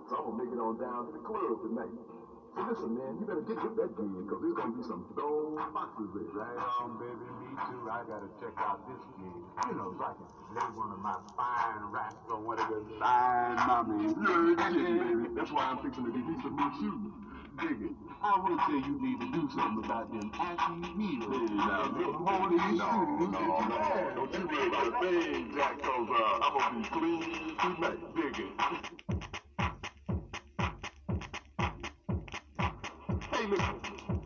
So I'm gonna make it on down to the club tonight. So listen, man, you better get that gig, because there's gonna be some throw boxes there. Right on, baby, me too. I gotta check out this gig. You know, so I can lay one of my fine raps on one of the fine mommies. You're kidding, baby. That's why I'm fixing to get me some new shoes. Dig it. I would say you need to do something about them ashy heels. Hey, now, look. Hold these No, shoes. no, man. Don't you worry about a thing, Jack, because I'm gonna be clean tonight. Dig it. Hey, listen.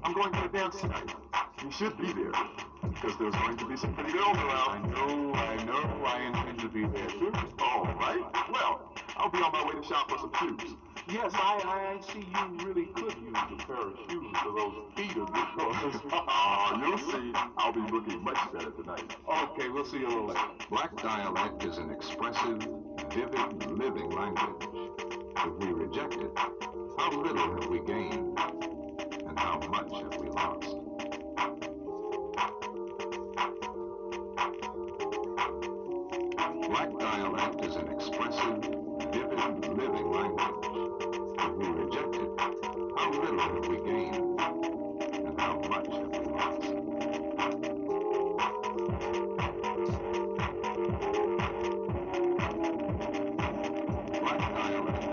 I'm going to a dance tonight. You should be there, because there's going to be some pretty girls around. I know. I intend to be there too. All right. Well, I'll be on my way to shop for some shoes. Yes, I see you really could use a pair of shoes for those feet of yours. You'll see. I'll be looking much better tonight. Okay, we'll see you a little later. Black dialect is an expressive, vivid, living language. If we reject it, how little have we gained, and how much have we lost? Black dialect is an expressive, vivid, living language. If we reject it, how little have we gained, and how much have we lost? Black dialect